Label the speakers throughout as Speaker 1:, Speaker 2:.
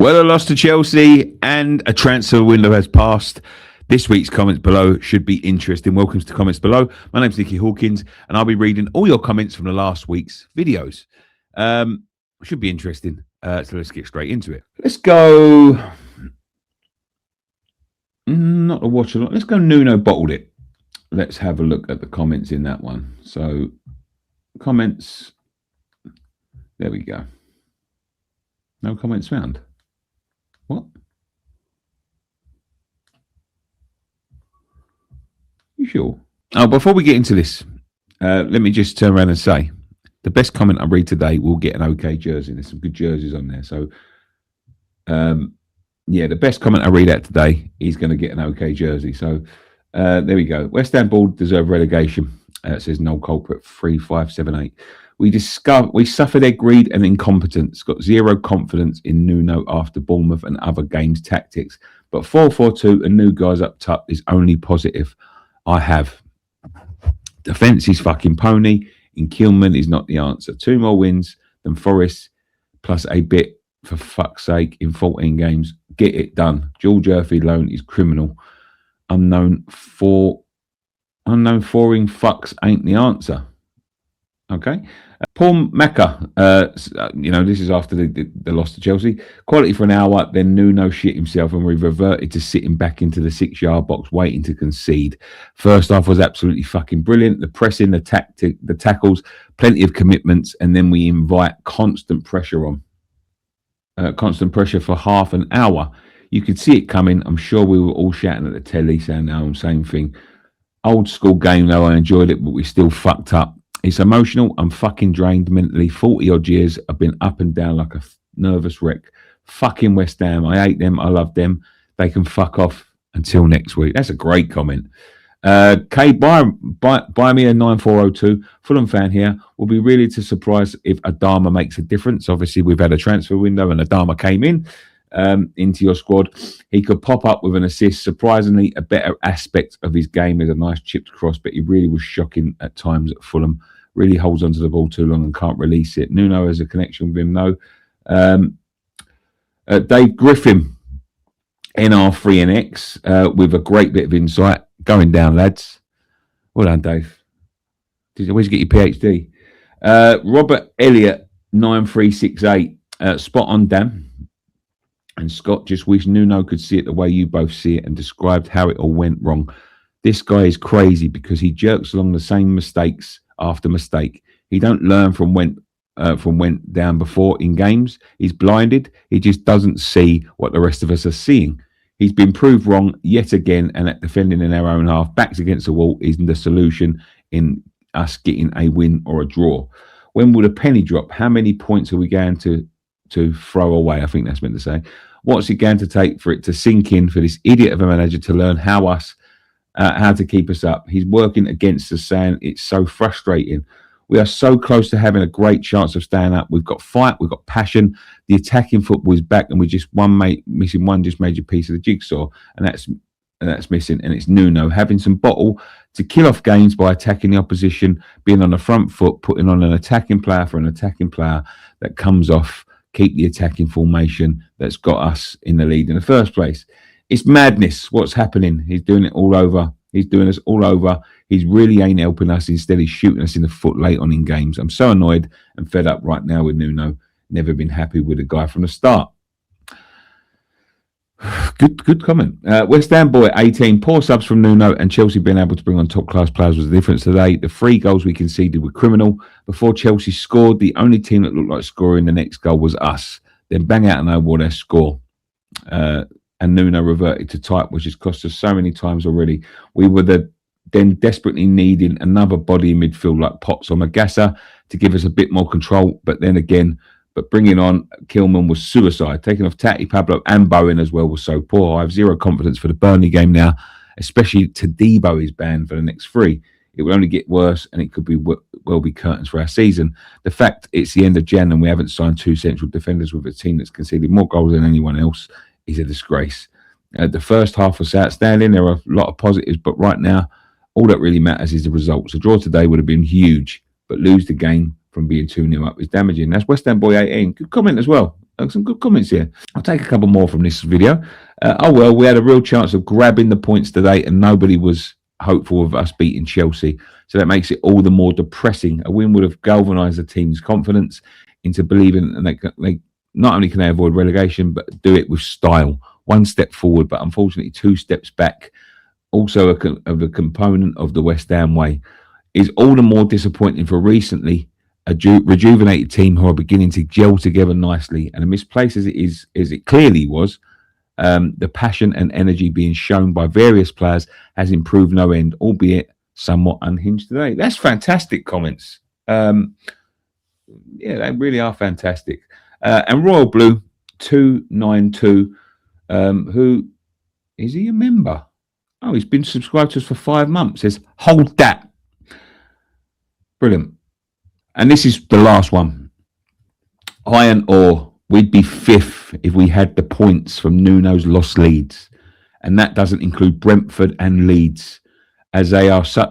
Speaker 1: Well, a loss to Chelsea and a transfer window has passed. This week's comments below should be interesting. Welcome to Comments Below. My name's Nicky Hawkins, and I'll be reading all your comments from the last week's videos. Should be interesting. So let's get straight into it. Let's go. Not to watch a lot. Let's go. Nuno bottled it. Let's have a look at the comments in that one. So, comments. There we go. No comments found. What? You sure? Oh, before we get into this, let me just turn around and say the best comment I read today will get an okay jersey. There's some good jerseys on there. So, yeah, the best comment I read out today is going to get an okay jersey. So, there we go. West Ham Board deserve relegation. It says no culprit 3578. We suffer their greed and incompetence. Got zero confidence in Nuno after Bournemouth and other games' tactics. But 4-4-2 and new guys up top is only positive. I have. Defence is fucking pony. In Kilman is not the answer. 2 more wins than Forest, plus a bit, for fuck's sake, in 14 games. Get it done. George Urphy loan is criminal. Unknown foreign fucks ain't the answer. Okay. Paul Macca, this is after the loss to Chelsea. Quality for an hour, then Nuno shit himself and we reverted to sitting back into the 6-yard box waiting to concede. First half was absolutely fucking brilliant. The pressing, the tackles, plenty of commitments, and then we invite constant pressure on. Constant pressure for half an hour. You could see it coming. I'm sure we were all shouting at the telly saying the same thing. Old school game though, I enjoyed it, but we still fucked up. It's emotional. I'm fucking drained mentally. 40 odd years. I've been up and down like a nervous wreck. Fucking West Ham. I hate them. I love them. They can fuck off until next week. That's a great comment. Buy me a 9402. Fulham fan here. Will be really surprised if Adama makes a difference. Obviously, we've had a transfer window and Adama came into your squad. He could pop up with an assist. Surprisingly, a better aspect of his game is a nice chipped cross, but he really was shocking at times at Fulham. Really holds onto the ball too long and can't release it. Nuno has a connection with him, though. Dave Griffin, NR3NX, with a great bit of insight. Going down, lads. Well done, Dave. Where'd you get your PhD? Robert Elliott, 9368. Spot on, Dan. And Scott just wished Nuno could see it the way you both see it and described how it all went wrong. This guy is crazy because he jerks along the same mistakes after mistake. He don't learn from went down before in games. He's blinded. He just doesn't see what the rest of us are seeing. He's been proved wrong yet again, and at defending in our own half, backs against the wall, isn't the solution in us getting a win or a draw. When will the penny drop? How many points are we going to throw away? I think that's meant to say. What's it going to take for it to sink in for this idiot of a manager to learn how to keep us up? He's working against us, saying it's so frustrating. We are so close to having a great chance of staying up. We've got fight, we've got passion. The attacking football is back, and we're just missing one just major piece of the jigsaw, and that's missing. And it's Nuno having some bottle to kill off games by attacking the opposition, being on the front foot, putting on an attacking player for an attacking player that comes off. Keep the attacking formation that's got us in the lead in the first place. It's madness what's happening. He's doing it all over. He's doing us all over. He really ain't helping us. Instead, he's shooting us in the foot late on in games. I'm so annoyed and fed up right now with Nuno. Never been happy with the guy from the start. Good comment. West Ham boy, 18. Poor subs from Nuno and Chelsea being able to bring on top-class players was the difference today. The 3 goals we conceded were criminal. Before Chelsea scored, the only team that looked like scoring the next goal was us. Then bang out and nowhere their score. And Nuno reverted to type, which has cost us so many times already. We were then desperately needing another body in midfield like Potts or Magassa to give us a bit more control. But bringing on Kilman was suicide. Taking off Tati, Pablo and Bowen as well was so poor. I have zero confidence for the Burnley game now, especially Todibo is banned for the next 3. It will only get worse and it could be curtains for our season. The fact it's the end of Jan and we haven't signed 2 central defenders with a team that's conceded more goals than anyone else is a disgrace. The first half was outstanding. There are a lot of positives, but right now, all that really matters is the results. A draw today would have been huge, but lose the game from being 2-0 up is damaging. That's West Ham boy 18. Good comment as well. some good comments here. I'll take a couple more from this video. Well, we had a real chance of grabbing the points today, and nobody was hopeful of us beating Chelsea. So that makes it all the more depressing. A win would have galvanised the team's confidence into believing that they not only can they avoid relegation, but do it with style. One step forward, but unfortunately 2 steps back. Also a component of the West Ham way. Is all the more disappointing for recently a rejuvenated team who are beginning to gel together nicely. And misplaced as it clearly was, the passion and energy being shown by various players has improved no end, albeit somewhat unhinged today. That's fantastic comments. Yeah, they really are fantastic. And Royal Blue 292, who is he a member? Oh, he's been subscribed to us for 5 months. Says, hold that. Brilliant. And this is the last one. Iron ore. We'd be 5th if we had the points from Nuno's lost Leeds. And that doesn't include Brentford and Leeds, as they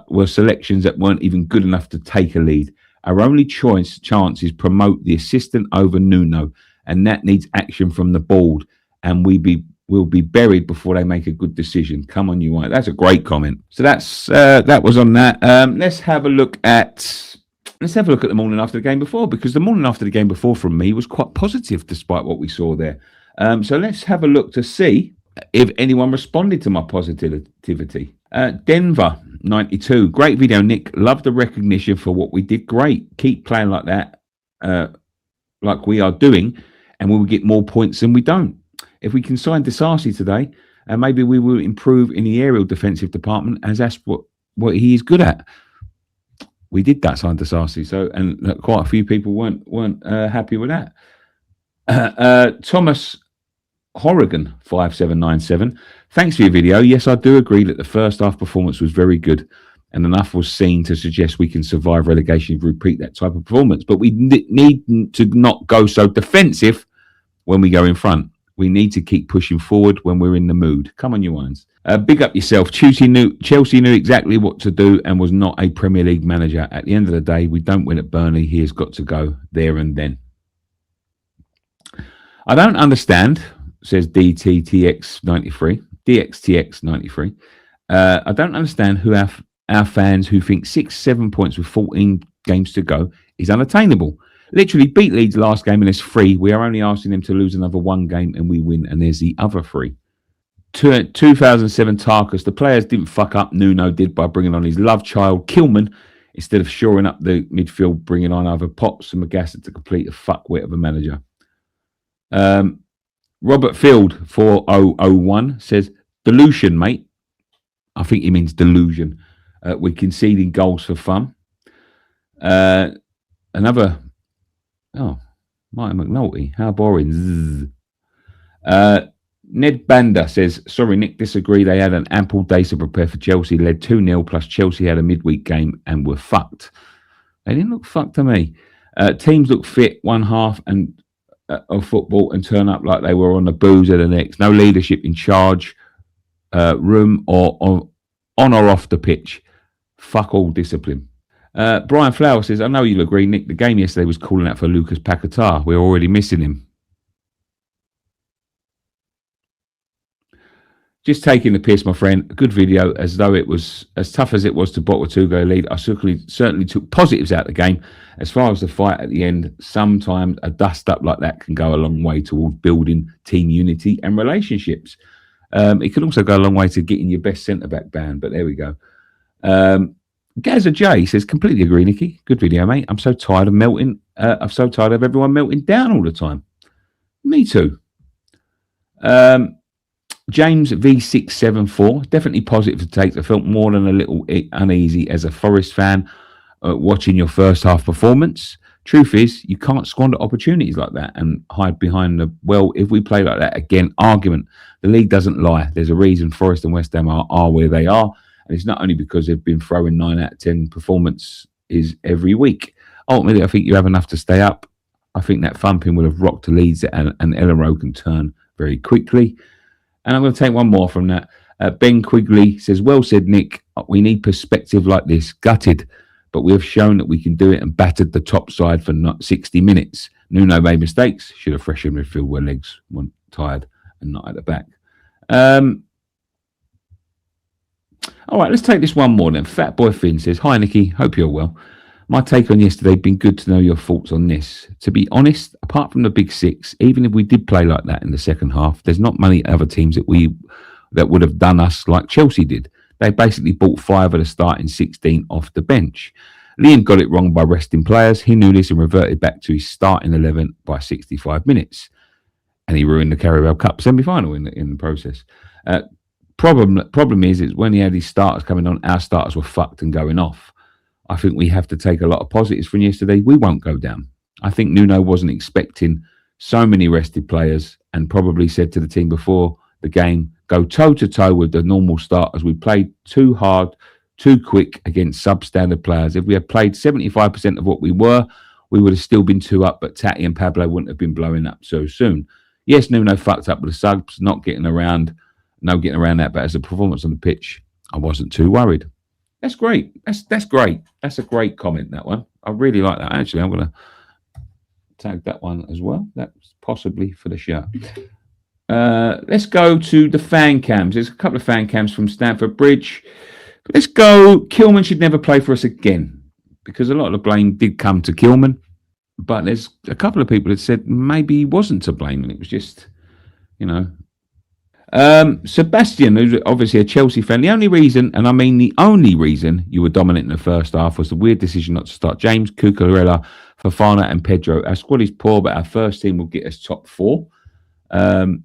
Speaker 1: were selections that weren't even good enough to take a lead. Our only chance is promote the assistant over Nuno, and that needs action from the board. And we'll be buried before they make a good decision. Come on, you white. That's a great comment. So that was on that. Let's have a look at the morning after the game before, because the morning after the game before from me was quite positive despite what we saw there. So let's have a look to see if anyone responded to my positivity. Denver 92. Great video, Nick. Love the recognition for what we did. Great. Keep playing like that, like we are doing, and we will get more points than we don't. If we can sign Disasi today, maybe we will improve in the aerial defensive department, as that's what he is good at. We did that, sign Disasi, so and quite a few people weren't happy with that. Thomas Horrigan 5797. Thanks for your video. Yes, I do agree that the first half performance was very good, and enough was seen to suggest we can survive relegation if we repeat that type of performance. But we need to not go so defensive when we go in front. We need to keep pushing forward when we're in the mood. Come on, you irons. Big up yourself. Chelsea knew exactly what to do and was not a Premier League manager. At the end of the day, we don't win at Burnley. He has got to go there and then. I don't understand, says DXTX93. I don't understand who our fans who think 6-7 points with 14 games to go is unattainable. Literally beat Leeds last game and there's 3. We are only asking them to lose another 1 game and we win, and there's the other 3. 2007 Tarkus. The players didn't fuck up. Nuno did by bringing on his love child Kilman instead of shoring up the midfield, bringing on either Potts and McGasset to complete a fuckwit of a manager. Robert Field 4001 says, delusion, mate. I think he means delusion. We're conceding goals for fun. Another... Oh, Martin McNulty. How boring. Ned Banda says, sorry, Nick, disagree. They had an ample day to prepare for Chelsea, led 2-0, plus Chelsea had a midweek game and were fucked. They didn't look fucked to me. Teams look fit one half of football and turn up like they were on the booze of the next. No leadership in charge, room, or on or off the pitch. Fuck all discipline. Brian Flower says, I know you'll agree, Nick, the game yesterday was calling out for Lucas Paqueta. We're already missing him. Just taking the piss, my friend. A good video, as though it was as tough as it was to bottle a 2-goal lead. I certainly took positives out of the game. As far as the fight at the end, sometimes a dust-up like that can go a long way towards building team unity and relationships. It can also go a long way to getting your best centre-back band, but there we go. Gaza J says, completely agree, Nicky. Good video, mate. I'm so tired of melting. I'm so tired of everyone melting down all the time. Me too. James V674, definitely positive to take. I felt more than a little uneasy as a Forest fan watching your first half performance. Truth is, you can't squander opportunities like that and hide behind the, well, if we play like that again, argument. The league doesn't lie. There's a reason Forest and West Ham are where they are. And it's not only because they've been throwing 9 out of 10 performances every week. Ultimately, I think you have enough to stay up. I think that thumping would have rocked the Leeds, and Ellen Rowe can turn very quickly. And I'm going to take one more from that. Ben Quigley says, well said, Nick. We need perspective like this. Gutted but we have shown that we can do it and battered the top side for 60 minutes. Nuno made mistakes. Should have freshened midfield where legs weren't tired and not at the back. All right, let's take this one more then. Fat Boy Finn says, "Hi, Nicky. Hope you're well. My take on yesterday, been good to know your thoughts on this. To be honest, apart from the big six, even if we did play like that in the second half, there's not many other teams that would have done us like Chelsea did. They basically bought 5 of the starting 16 off the bench. Liam got it wrong by resting players. He knew this and reverted back to his starting 11 by 65 minutes. And he ruined the Carabao Cup semi-final in the process. Problem is when he had his starters coming on, our starters were fucked and going off. I think we have to take a lot of positives from yesterday. We won't go down. I think Nuno wasn't expecting so many rested players and probably said to the team before the game, go toe-to-toe with the normal starters. We played too hard, too quick against substandard players. If we had played 75% of what we were, we would have still been 2 up, but Tati and Pablo wouldn't have been blowing up so soon. Yes, Nuno fucked up with the subs, no getting around that, but as a performance on the pitch, I wasn't too worried." That's great. That's great. That's a great comment, that one. I really like that. Actually, I'm going to tag that one as well. That's possibly for the show. Let's go to the fan cams. There's a couple of fan cams from Stamford Bridge. Let's go. Kilman should never play for us again, because a lot of the blame did come to Kilman. But there's a couple of people that said maybe he wasn't to blame and it was just, Sebastian, who's obviously a Chelsea fan, the only reason, and I mean the only reason you were dominant in the first half was the weird decision not to start James, Cucurella, Fofana and Pedro. Our squad is poor, but our first team will get us top 4. £1.5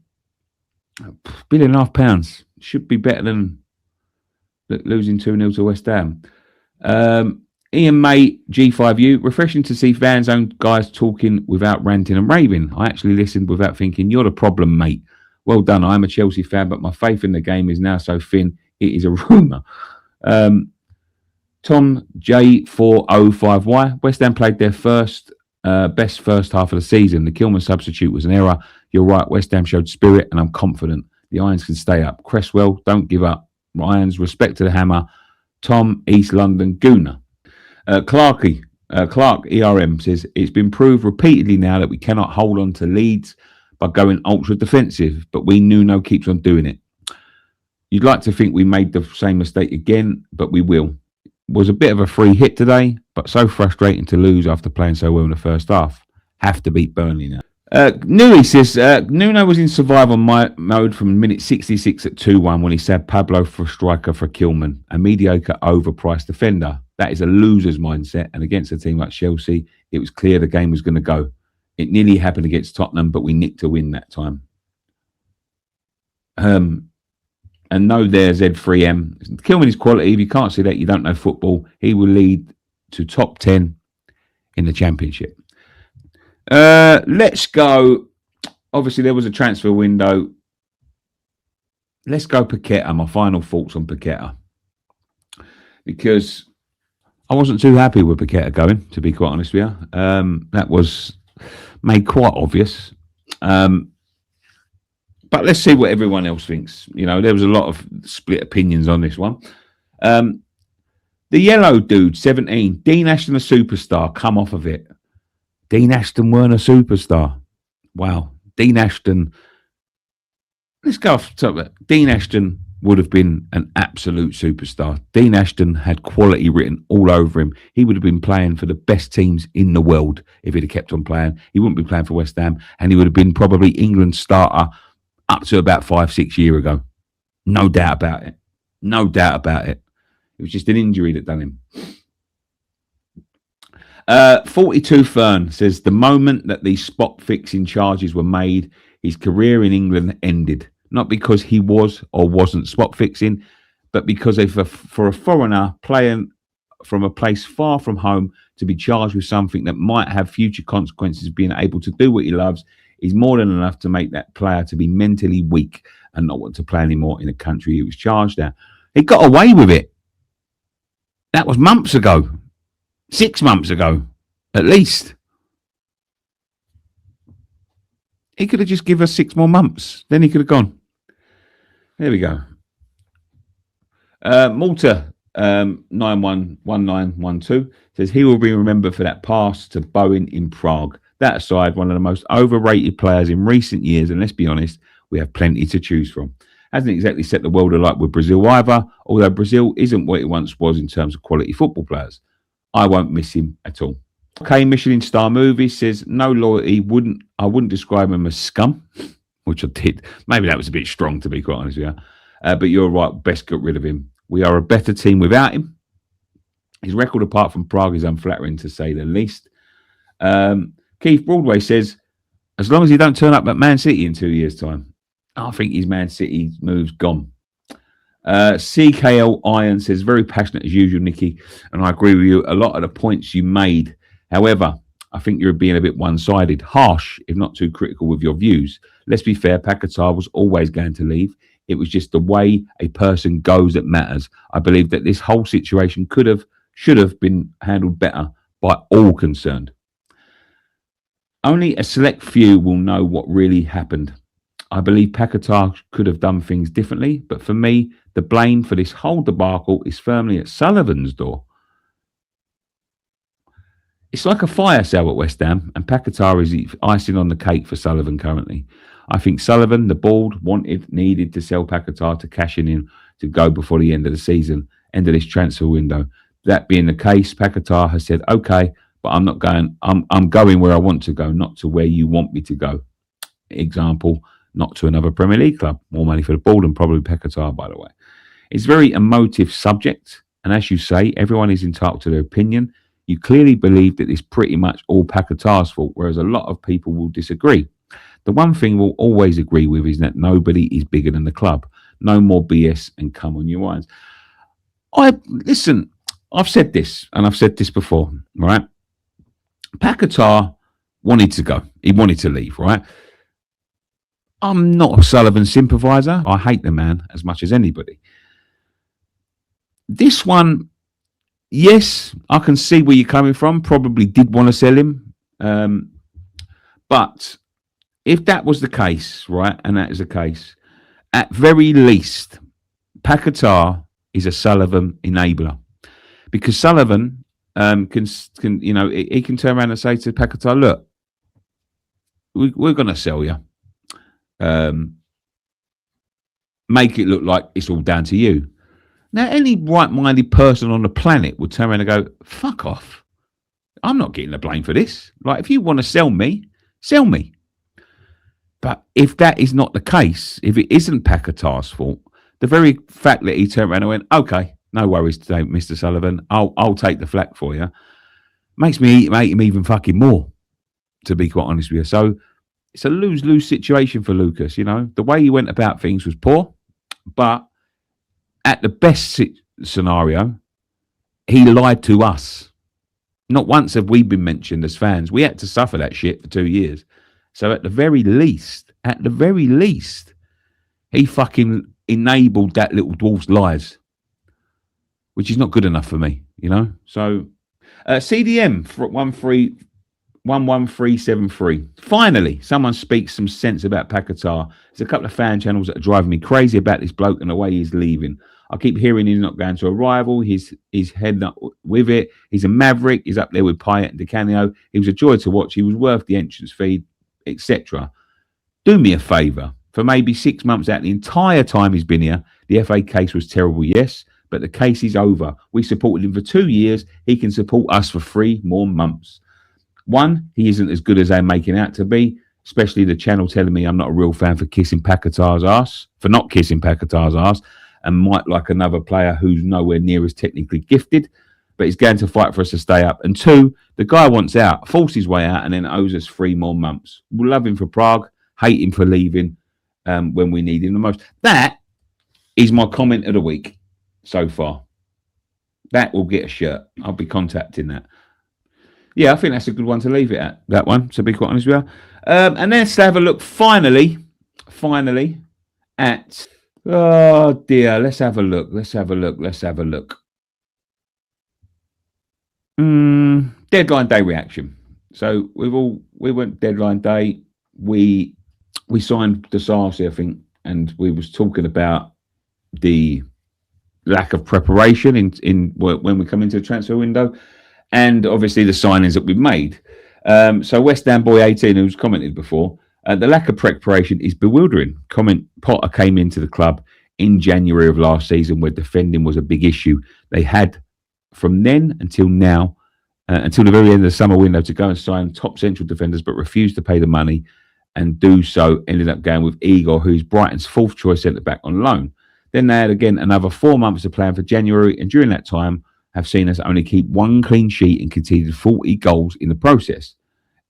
Speaker 1: billion. Should be better than losing 2-0 to West Ham. Ian May, G5U, refreshing to see fans own guys talking without ranting and raving. I actually listened without thinking, you're the problem, mate. Well done. I'm a Chelsea fan, but my faith in the game is now so thin, it is a rumour. Tom J405Y, West Ham played their best first half of the season. The Kilman substitute was an error. You're right, West Ham showed spirit, and I'm confident the Irons can stay up. Cresswell, don't give up. Irons, respect to the hammer. Tom, East London, Gooner. Clark ERM says, it's been proved repeatedly now that we cannot hold on to leads by going ultra defensive, but we Nuno keeps on doing it. You'd like to think we made the same mistake again, but we will. Was a bit of a free hit today, but so frustrating to lose after playing so well in the first half. Have to beat Burnley now. Nui says, Nuno was in survival mode from minute 66 at 2-1 when he said Pablo for striker for Kilman, a mediocre overpriced defender. That is a loser's mindset, and against a team like Chelsea, it was clear the game was going to go. It nearly happened against Tottenham, but we nicked a win that time. And no there, Z3M. Kilman is quality. If you can't see that, you don't know football. He will lead to top 10 in the Championship. Let's go. Obviously, there was a transfer window. Let's go Paqueta. My final thoughts on Paqueta. Because I wasn't too happy with Paqueta going, to be quite honest with you. That was made quite obvious. But let's see what everyone else thinks. There was a lot of split opinions on this one. The yellow dude, 17, Dean Ashton, a superstar. Come off of it. Dean Ashton weren't a superstar. Wow. Dean Ashton. Let's go off the top of it. Dean Ashton would have been an absolute superstar. Dean Ashton had quality written all over him. He would have been playing for the best teams in the world if he'd have kept on playing. He wouldn't be playing for West Ham, and he would have been probably England's starter up to about 5-6 years ago. No doubt about it. No doubt about it. It was just an injury that done him. 42 Fern says, the moment that these spot fixing charges were made, his career in England ended. Not because he was or wasn't spot fixing, but because for a foreigner playing from a place far from home to be charged with something that might have future consequences, being able to do what he loves is more than enough to make that player to be mentally weak and not want to play anymore in a country he was charged at. He got away with it. That was months ago. 6 months ago, at least. He could have just given us 6 more months. Then he could have gone. There we go. Malta 911912 says he will be remembered for that pass to Bowen in Prague. That aside, one of the most overrated players in recent years, and let's be honest, we have plenty to choose from. Hasn't exactly set the world alight with Brazil either, although Brazil isn't what it once was in terms of quality football players. I won't miss him at all. Okay, Michelin star movie says no loyalty. I wouldn't describe him as scum, which I did. Maybe that was a bit strong, to be quite honest with you. But you're right. Best get rid of him. We are a better team without him. His record, apart from Prague, is unflattering to say the least. Keith Broadway says, as long as he don't turn up at Man City in 2 years' time, I think his Man City move's gone. CKL Iron says, very passionate as usual, Nicky, and I agree with you. A lot of the points you made. However, I think you're being a bit one-sided, harsh, if not too critical with your views. Let's be fair, Paqueta was always going to leave. It was just the way a person goes that matters. I believe that this whole situation should have been handled better by all concerned. Only a select few will know what really happened. I believe Paqueta could have done things differently, but for me, the blame for this whole debacle is firmly at Sullivan's door. It's like a fire sale at West Ham, and Paqueta is icing on the cake for Sullivan currently. I think Sullivan, the board, needed to sell Paqueta to cash in to go before the end of the season, end of this transfer window. That being the case, Paqueta has said, okay, but I'm not going, I'm going where I want to go, not to where you want me to go. Example, not to another Premier League club. More money for the board and probably Paqueta, by the way. It's a very emotive subject, and as you say, everyone is entitled to their opinion. You clearly believe that it's pretty much all Paqueta's fault, whereas a lot of people will disagree. The one thing we'll always agree with is that nobody is bigger than the club. No more BS and come on your minds. Listen, I've said this, and I've said this before, right? Paqueta wanted to go. He wanted to leave, right? I'm not a Sullivan sympathiser. I hate the man as much as anybody. This one, yes, I can see where you're coming from. Probably did want to sell him. But if that was the case, right, and that is the case, at very least, Paqueta is a Sullivan enabler. Because Sullivan can he can turn around and say to Paqueta, look, we're going to sell you. Make it look like it's all down to you. Now, any right-minded person on the planet would turn around and go, fuck off. I'm not getting the blame for this. Like, if you want to sell me, sell me. But if that is not the case, if it isn't Paqueta's fault, the very fact that he turned around and went, okay, no worries today, Mr. Sullivan, I'll take the flak for you, makes me hate him even fucking more, to be quite honest with you. So it's a lose-lose situation for Lucas, you know. The way he went about things was poor, but at the best scenario, he lied to us. Not once have we been mentioned as fans. We had to suffer that shit for 2 years. So at the very least, he fucking enabled that little dwarf's lies, which is not good enough for me, you know. So CDM for 11373. Finally, someone speaks some sense about Paqueta. There's a couple of fan channels that are driving me crazy about this bloke and the way he's leaving. I keep hearing he's not going to a rival. He's heading up with it. He's a maverick. He's up there with Payet and Di Canio. He was a joy to watch. He was worth the entrance fee, etc. Do me a favour. For maybe 6 months out, the entire time he's been here, the FA case was terrible, yes, but the case is over. We supported him for 2 years. He can support us for 3 more months. One, he isn't as good as they're making out to be, especially the channel telling me I'm not a real fan for not kissing Paqueta's ass, and might like another player who's nowhere near as technically gifted, but he's going to fight for us to stay up. And two, the guy wants out, forced his way out, and then owes us 3 more months. We'll love him for Prague, hate him for leaving when we need him the most. That is my comment of the week so far. That will get a shirt. I'll be contacting that. Yeah, I think that's a good one to leave it at, that one, to be quite honest with you. And then let's have a look finally at, oh dear, let's have a look. Deadline day reaction. So we went deadline day. We signed the Sarsi, I think, and we was talking about the lack of preparation in when we come into the transfer window, and obviously the signings that we've made. So West Ham boy 18, who's commented before, the lack of preparation is bewildering. Potter came into the club in January of last season where defending was a big issue. They had from then until now, until the very end of the summer window, to go and sign top central defenders, but refused to pay the money, and do so ended up going with Igor, who's Brighton's fourth choice centre back on loan. Then they had again another 4 months to plan for January, and during that time have seen us only keep one clean sheet and conceded 40 goals in the process.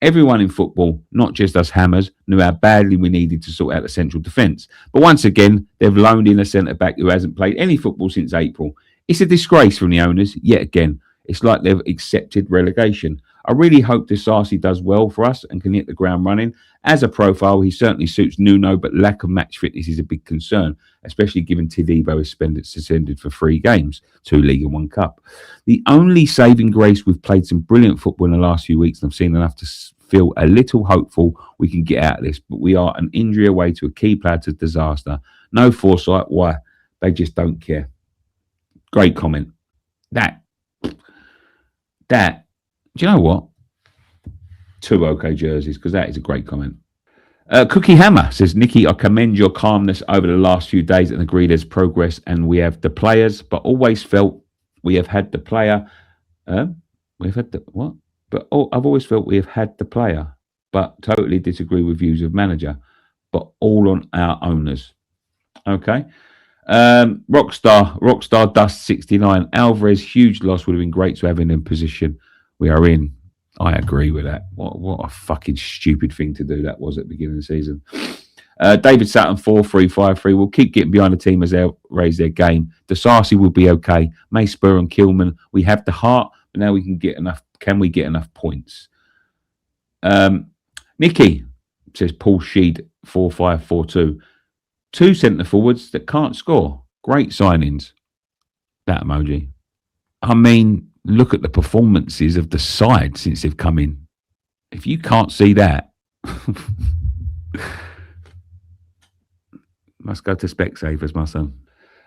Speaker 1: Everyone in football, not just us hammers, knew how badly we needed to sort out the central defence. But once again, they've loaned in a centre-back who hasn't played any football since April. It's a disgrace from the owners, yet again. It's like they've accepted relegation. I really hope Disasi does well for us and can hit the ground running. As a profile, he certainly suits Nuno, but lack of match fitness is a big concern, especially given Todibo is suspended for 3 games, 2 League and 1 Cup. The only saving grace, we've played some brilliant football in the last few weeks, and I've seen enough to feel a little hopeful we can get out of this, but we are an injury away to a key player to disaster. No foresight. Why? They just don't care. Great comment. That, do you know what? 2 OK jerseys, because that is a great comment. Cookie Hammer says, Nicky, I commend your calmness over the last few days and agree there's progress and we have the players, but always felt we have had the player. We've had the what? But I've always felt we have had the player, but totally disagree with views of manager, but all on our owners. Okay. Rockstar Dust 69. Alvarez, huge loss, would have been great to have in position we are in. I agree with that. What a fucking stupid thing to do that was at the beginning of the season. David Saturn 4353. We'll keep getting behind the team as they raise their game. Disasi will be okay. May Spur and Kilman. We have the heart, but now we can get enough. Can we get enough points? Nicky, says Paul Sheed 4542. 2 centre forwards that can't score. Great signings. That emoji. I mean, look at the performances of the side since they've come in. If you can't see that, must go to Specsavers, my son.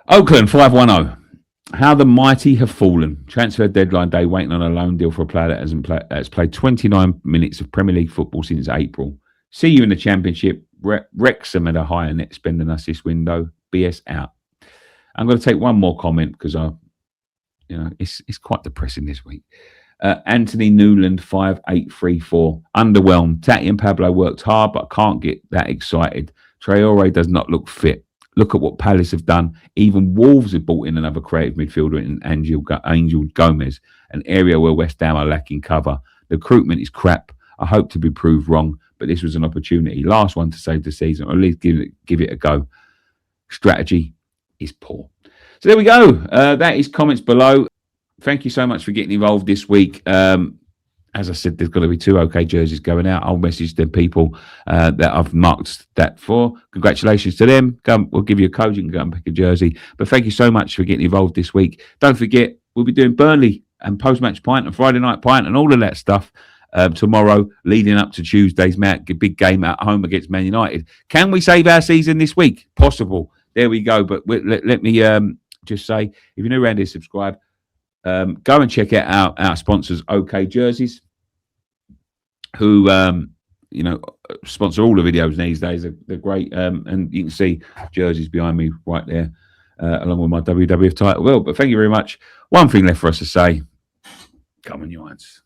Speaker 1: Oakland 510. How the mighty have fallen. Transfer deadline day, waiting on a loan deal for a player that has played 29 minutes of Premier League football since April. See you in the Championship. Wrexham had a higher net spend than us this window. BS out. I'm going to take one more comment because it's quite depressing this week. Anthony Newland 5834. Underwhelmed. Tati and Pablo worked hard, but I can't get that excited. Traore does not look fit. Look at what Palace have done. Even Wolves have brought in another creative midfielder in Angel Gomez, an area where West Ham are lacking cover. The recruitment is crap. I hope to be proved wrong, but this was an opportunity. Last one to save the season, or at least give it a go. Strategy is poor. So there we go. That is comments below. Thank you so much for getting involved this week. As I said, there's got to be 2 OK jerseys going out. I'll message the people that I've marked that for. Congratulations to them. We'll give you a code. You can go and pick a jersey. But thank you so much for getting involved this week. Don't forget, we'll be doing Burnley and post-match pint and Friday night pint and all of that stuff tomorrow, leading up to Tuesday's big game at home against Man United. Can we save our season this week? Possible. There we go. But let me just say, if you're new around here, subscribe. Go and check out our sponsors, OK Jerseys, who sponsor all the videos these days. They're great, and you can see jerseys behind me right there, along with my WWF title. Well, but thank you very much. One thing left for us to say: come on, you irons.